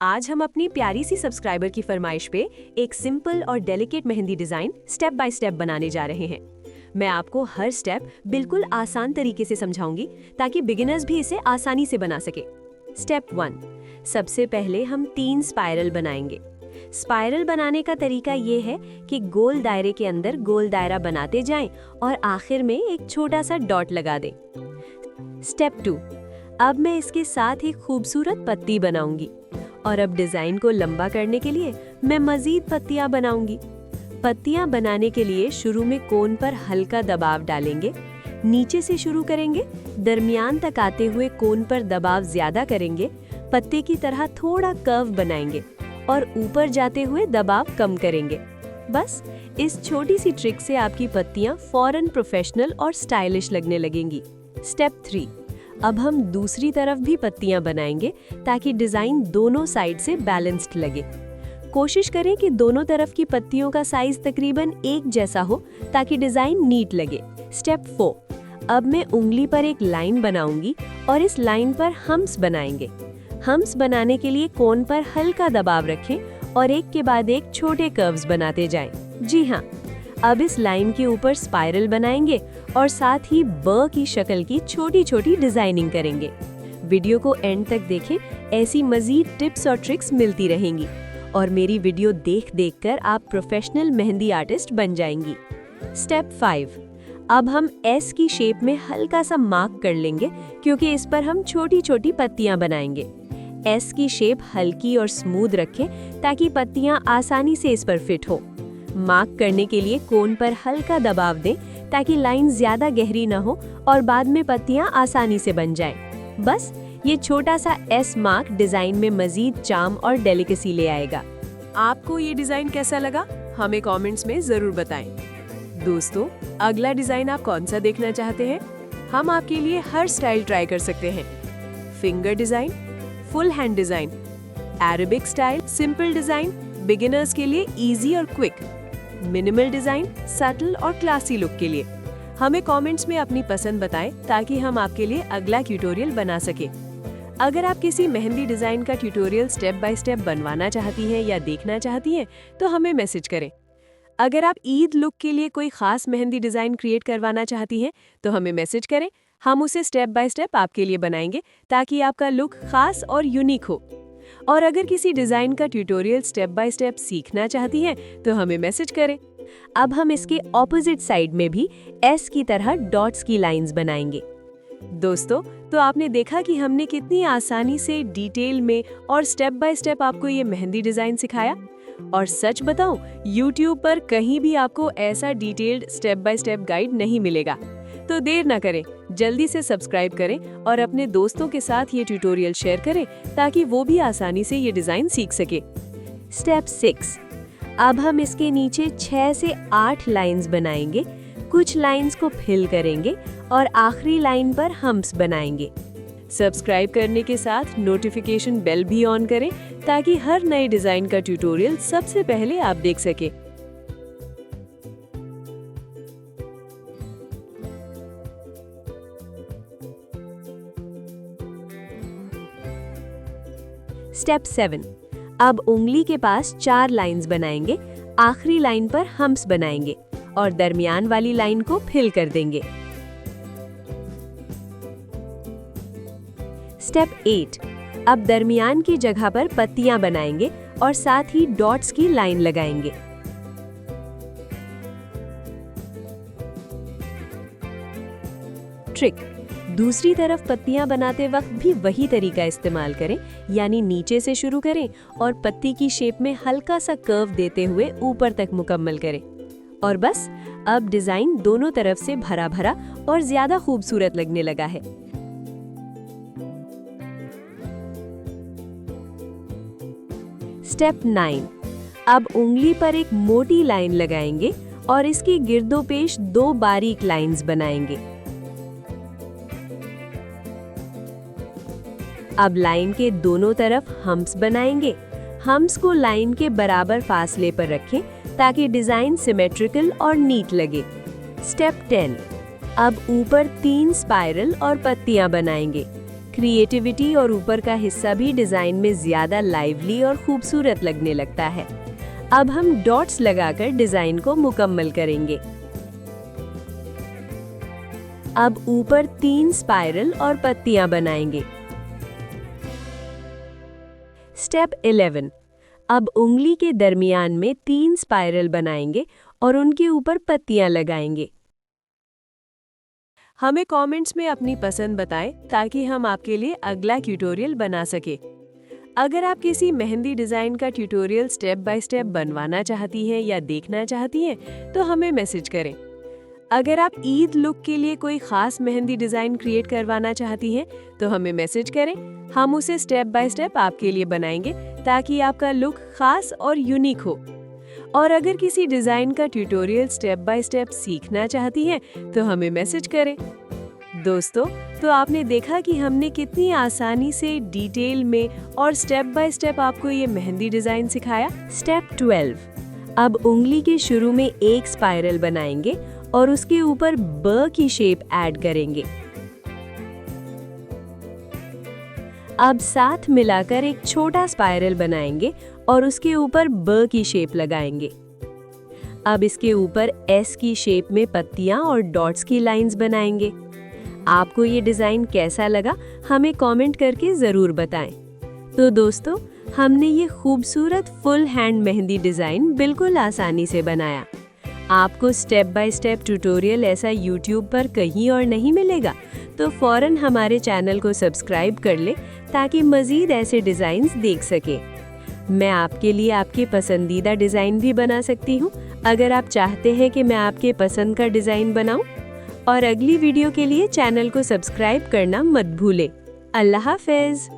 आज हम अपनी प्यारी सी सब्सक्राइबर की फरमाइश पे एक सिंपल और delicate mehndi design step by step बनाने जा रहे हैं। मैं आपको हर स्टेप बिल्कुल आसान तरीके से समझाऊंगी ताकि बिगिनर्स भी इसे आसानी से बना सके। स्टेप 1, सबसे पहले हम 3 स्पाइरल बनाएंगे। स्पाइरल बनाने का तरीका ये है कि गोल दायरे के अंदर गोल दायरा बनाते जाएं और आखिर में एक छोटा सा डॉट लगा दें। स्टेप 2, अब मैं इसके साथ एक खूबसूरत पत्ती बनाऊंगी और अब डिजाइन को लंबा करने के लिए मैं मजीद पत्तियां बनाऊंगी। पत्तियां बनाने के लिए शुरू में कोन पर हल्का दबाव डालेंगे, नीचे से शुरू करेंगे, दरमियान तक आते हुए कोन पर दबाव ज्यादा करेंगे, पत्ते की तरह थोड़ा कर्व बनाएंगे और ऊपर जाते हुए दबाव कम करेंगे। बस इस छोटी सी ट्रिक से आपकी पत्तियां फौरन प्रोफेशनल और स्टाइलिश लगने लगेंगी। स्टेप 3, अब हम दूसरी तरफ भी पत्तियां बनाएंगे ताकि डिजाइन दोनों साइड से बैलेंस्ड लगे। कोशिश करें कि दोनों तरफ की पत्तियों का साइज तकरीबन एक जैसा हो ताकि डिजाइन नीट लगे। स्टेप 4, अब मैं उंगली पर एक लाइन बनाऊंगी और इस लाइन पर हम्स बनाएंगे। हम्स बनाने के लिए कोन पर हल्का दबाव रखें और एक के बाद एक छोटे कर्व्स बनाते जाएं। जी हाँ, अब इस लाइन के ऊपर स्पाइरल बनाएंगे और साथ ही ब की शक्ल की छोटी छोटी डिजाइनिंग करेंगे। वीडियो को एंड तक देखें, ऐसी मजीद टिप्स और ट्रिक्स मिलती रहेंगी और मेरी वीडियो देख कर आप प्रोफेशनल मेहंदी आर्टिस्ट बन जाएंगी। स्टेप 5, अब हम एस की शेप में हल्का सा मार्क कर लेंगे क्योंकि इस पर हम छोटी छोटी पत्तियां बनाएंगे। एस की शेप हल्की और स्मूथ रखें ताकि पत्तियां आसानी से इस पर फिट हो। मार्क करने के लिए कोन पर हल्का दबाव दें ताकि लाइन ज्यादा गहरी न हो और बाद में पत्तियां आसानी से बन जाएं। बस ये छोटा सा एस मार्क डिजाइन में मजीद चार्म और डेलिकेसी ले आएगा। आपको ये डिजाइन कैसा लगा हमें कमेंट्स में जरूर बताएं। दोस्तों, अगला डिजाइन आप कौन सा देखना चाहते हैं? हम आपके लिए हर स्टाइल ट्राई कर सकते हैं। Finger design, full hand design, Arabic style, simple design, beginners के लिए इजी और क्विक, मिनिमल डिजाइन, सटल और क्लासी लुक के लिए। हमें कमेंट्स में अपनी पसंद बताएं ताकि हम आपके लिए अगला ट्यूटोरियल बना सके। अगर आप किसी मेहंदी डिजाइन का ट्यूटोरियल स्टेप बाय स्टेप बनवाना चाहती हैं या देखना चाहती हैं तो हमें मैसेज करें। अगर आप ईद लुक के लिए कोई खास मेहंदी डिजाइन क्रिएट करवाना चाहती हैं तो हमें मैसेज करें, हम उसे स्टेप बाय स्टेप आपके लिए बनाएंगे ताकि आपका लुक खास और यूनिक हो। और अगर किसी डिजाइन का ट्यूटोरियल स्टेप बाय स्टेप सीखना चाहती हैं तो हमें मैसेज करें। अब हम इसके ऑपोजिट साइड में भी एस की तरह डॉट्स की लाइंस बनाएंगे। दोस्तों, तो आपने देखा कि हमने कितनी आसानी से डिटेल में और स्टेप बाय स्टेप आपको ये मेहंदी डिजाइन सिखाया। और सच बताऊं, YouTube पर कहीं भी आपको ऐसा detailed step by step guide नहीं मिलेगा। तो देर ना करें, जल्दी से सब्सक्राइब करें और अपने दोस्तों के साथ ये ट्यूटोरियल शेयर करें ताकि वो भी आसानी से ये डिजाइन सीख सके। स्टेप 6, अब हम इसके नीचे 6 से 8 लाइंस बनाएंगे। कुछ लाइंस को फिल करेंगे और आखिरी लाइन पर हम्स बनाएंगे। सब्सक्राइब करने के साथ नोटिफिकेशन बेल भी ऑन करें ताकि हर नए डिजाइन का ट्यूटोरियल सबसे पहले आप देख सके। स्टेप 7, अब उंगली के पास 4 लाइंस बनाएंगे। आखिरी लाइन पर हम्स बनाएंगे और दरमियान वाली लाइन को फिल कर देंगे। स्टेप 8, अब दरमियान की जगह पर पत्तियां बनाएंगे और साथ ही डॉट्स की लाइन लगाएंगे। ट्रिक, दूसरी तरफ पत्तियां बनाते वक्त भी वही तरीका इस्तेमाल करें, यानी नीचे से शुरू करें और पत्ती की शेप में हल्का सा कर्व देते हुए ऊपर तक मुकम्मल करें। और बस अब डिजाइन दोनों तरफ से भरा भरा और ज्यादा खूबसूरत लगने लगा है। स्टेप 9, अब उंगली पर एक मोटी लाइन लगाएंगे और इसके गिर्दोपेश 2 बारीक लाइंस बनाएंगे। अब लाइन के दोनों तरफ हम्स बनाएंगे। हम्स को लाइन के बराबर फासले पर रखें ताकि डिजाइन सिमेट्रिकल और नीट लगे। स्टेप 10, अब ऊपर 3 स्पाइरल और पत्तियां बनाएंगे। क्रिएटिविटी और ऊपर का हिस्सा भी डिजाइन में ज्यादा लाइवली और खूबसूरत लगने लगता है। अब हम डॉट्स लगाकर डिजाइन को मुकम्मल करेंगे। अब ऊपर 3 स्पाइरल और पत्तियां बनाएंगे। स्टेप 11। अब उंगली के दरमियान में 3 स्पाइरल बनाएंगे और उनके ऊपर पत्तियां लगाएंगे। हमें कमेंट्स में अपनी पसंद बताएं ताकि हम आपके लिए अगला ट्यूटोरियल बना सके। अगर आप किसी मेहंदी डिज़ाइन का ट्यूटोरियल स्टेप बाय स्टेप बनवाना चाहती हैं या देखना चाहती हैं तो हमें मैसेज करें। अगर आप ईद लुक के लिए कोई खास मेहंदी डिज़ाइन क्रिएट करवाना चाहती हैं तो हमें मैसेज करें, हम उसे स्टेप बाय स्टेप आपके लिए बनाएंगे ताकि आपका लुक खास और यूनिक हो। और अगर किसी डिज़ाइन का ट्यूटोरियल स्टेप बाय स्टेप सीखना चाहती हैं तो हमें मैसेज करें। दोस्तों, तो आपने देखा कि हमने कितनी आसानी से डिटेल में और स्टेप बाय स्टेप आपको ये मेहंदी डिज़ाइन सिखाया। स्टेप 12। अब उंगली के शुरू में एक स्पाइरल बनाएंगे और उसके ऊपर ब की शेप ऐड करेंगे। अब साथ मिलाकर एक छोटा स्पाइरल बनाएंगे और उसके ऊपर ब की शेप लगाएंगे। अब इसके ऊपर एस की शेप में पत्तियां और डॉट्स की लाइंस बनाएंगे। आपको ये डिज़ाइन कैसा लगा हमें कमेंट करके ज़रूर बताएं। तो दोस्तों, हमने ये खूबसूरत फुल हैंड मेहंदी डिज़ाइन बिल्कुल आसानी से बनाया। आपको स्टेप बाय स्टेप ट्यूटोरियल ऐसा YouTube पर कहीं और नहीं मिलेगा, तो फ़ौरन हमारे चैनल को सब्सक्राइब कर ले ताकि मज़ीद ऐसे डिज़ाइंस देख सके। मैं आपके लिए आपके पसंदीदा डिज़ाइन भी बना सकती हूँ अगर आप चाहते हैं कि मैं आपके पसंद का डिज़ाइन बनाऊँ। और अगली वीडियो के लिए चैनल को सब्सक्राइब करना मत भूलें। अल्लाह हाफ़िज़।